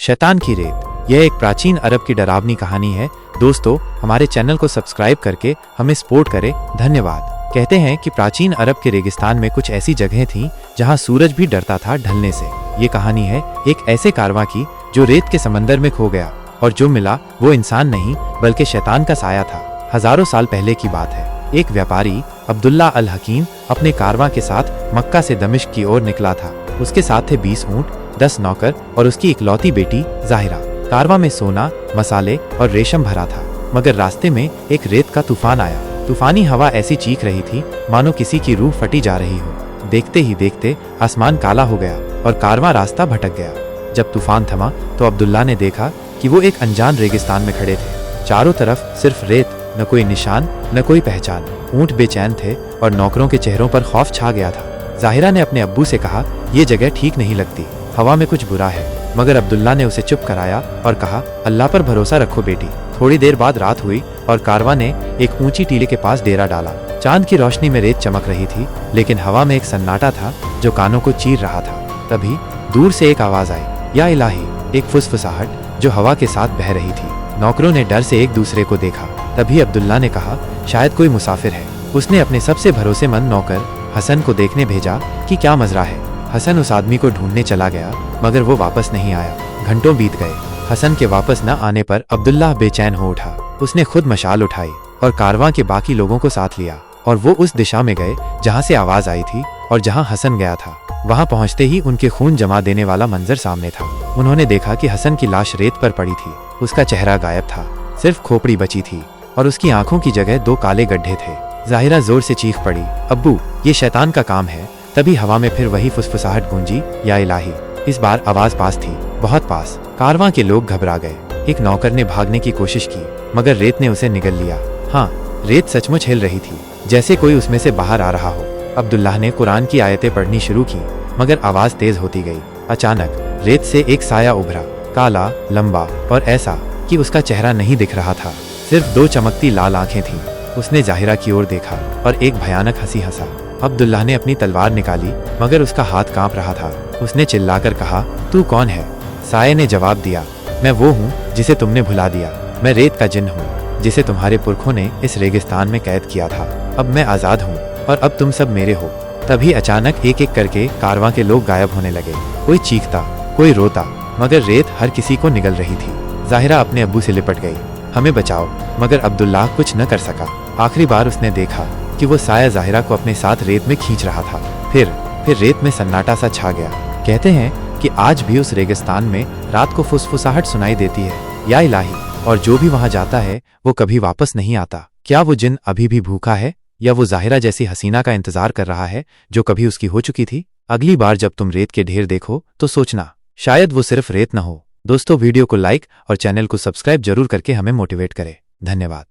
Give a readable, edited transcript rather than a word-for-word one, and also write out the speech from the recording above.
शैतान की रेत। यह एक प्राचीन अरब की डरावनी कहानी है। दोस्तों, हमारे चैनल को सब्सक्राइब करके हमें सपोर्ट करें। धन्यवाद। कहते हैं कि प्राचीन अरब के रेगिस्तान में कुछ ऐसी जगहें थीं जहां सूरज भी डरता था ढलने से। ये कहानी है एक ऐसे कारवां की जो रेत के समंदर में खो गया और जो मिला वो इंसान नहीं बल्कि शैतान का साया था। हजारों साल पहले की बात है। एक व्यापारी अब्दुल्ला अल हकीम अपने कारवां के साथ मक्का से दमिश्क की ओर निकला था। उसके साथ थे 20 ऊंट, 10 नौकर और उसकी इकलौती बेटी जाहिरा। कारवां में सोना, मसाले और रेशम भरा था, मगर रास्ते में एक रेत का तूफान आया। तूफानी हवा ऐसी चीख रही थी मानो किसी की रूह फटी जा रही हो। देखते ही देखते आसमान काला हो गया और कारवां रास्ता भटक गया। जब तूफान थमा तो अब्दुल्ला ने देखा कि वो एक अनजान रेगिस्तान में खड़े थे। चारों तरफ सिर्फ रेत, न कोई निशान, न कोई पहचान। ऊंट बेचैन थे और नौकरों के चेहरों पर खौफ छा गया था। जाहिरा ने अपने अब्बू से कहा, ये जगह ठीक नहीं लगती, हवा में कुछ बुरा है। मगर अब्दुल्ला ने उसे चुप कराया और कहा, अल्लाह पर भरोसा रखो बेटी। थोड़ी देर बाद रात हुई और कारवां ने एक ऊंची टीले के पास डेरा डाला। चांद की रोशनी में रेत चमक रही थी, लेकिन हवा में एक सन्नाटा था जो कानों को चीर रहा था। तभी दूर से एक आवाज आई, या इलाही, एक फुसफुसाहट जो हवा के साथ बह रही थी। नौकरों ने डर से एक दूसरे को देखा। तभी अब्दुल्ला ने कहा, शायद कोई मुसाफिर है। उसने अपने सबसे भरोसेमंद नौकर हसन को देखने भेजा कि क्या मजरा है। हसन उस आदमी को ढूंढने चला गया, मगर वो वापस नहीं आया। घंटों बीत गए। हसन के वापस न आने पर अब्दुल्ला बेचैन हो उठा। उसने खुद मशाल उठाई और कारवां के बाकी लोगों को साथ लिया और वो उस दिशा में गए जहां से आवाज आई थी और जहां हसन गया था। वहां पहुंचते ही उनके खून जमा देने वाला मंजर सामने था। उन्होंने देखा कि हसन की लाश रेत पर पड़ी थी। उसका चेहरा गायब था, सिर्फ खोपड़ी बची थी और उसकी आंखों की जगह 2 काले गड्ढे थे। जाहिरा जोर से चीख पड़ी, अब्बू, ये शैतान का काम है। तभी हवा में फिर वही फुसफुसाहट गूंजी, या इलाही। इस बार आवाज पास थी, बहुत पास। कारवां के लोग घबरा गए। एक नौकर ने भागने की कोशिश की, मगर रेत ने उसे निगल लिया। हाँ, रेत सचमुच हिल रही थी, जैसे कोई उसमें से बाहर आ रहा हो। अब्दुल्लाह ने कुरान की आयतें पढ़नी शुरू की, मगर आवाज तेज होती गई। अचानक रेत से एक साया उभरा, काला, लंबा और ऐसा कि उसका चेहरा नहीं दिख रहा था, सिर्फ 2 चमकती लाल आंखें थीं। उसने जाहिरा की ओर देखा और एक भयानक हंसी हंसा। अब्दुल्लाह ने अपनी तलवार निकाली, मगर उसका हाथ कांप रहा था। उसने चिल्लाकर कहा, तू कौन है? साये ने जवाब दिया, मैं वो हूँ जिसे तुमने भुला दिया। मैं रेत का जिन हूँ जिसे तुम्हारे पुरखों ने इस रेगिस्तान में कैद किया था। अब मैं आजाद हूँ और अब तुम सब मेरे हो। तभी अचानक एक एक करके कारवां के लोग गायब होने लगे। कोई चीखता, कोई रोता, मगर रेत हर किसी को निगल रही थी। जाहिरा अपने अब्बू से लिपट गई, हमें बचाओ, मगर अब्दुल्लाह कुछ न कर सका। आखिरी बार उसने देखा कि वो साया जाहिरा को अपने साथ रेत में खींच रहा था। फिर रेत में सन्नाटा सा छा गया। कहते हैं कि आज भी उस रेगिस्तान में रात को फुसफुसाहट सुनाई देती है, या इलाही, और जो भी वहां जाता है वो कभी वापस नहीं आता। क्या वो जिन अभी भी भूखा है, या वो जाहिरा जैसी हसीना का इंतजार कर रहा है जो कभी उसकी हो चुकी थी? अगली बार जब तुम रेत के ढेर देखो तो सोचना, शायद वो सिर्फ रेत न हो। दोस्तों, वीडियो को लाइक और चैनल को सब्सक्राइब जरूर करके हमें मोटिवेट करें। धन्यवाद।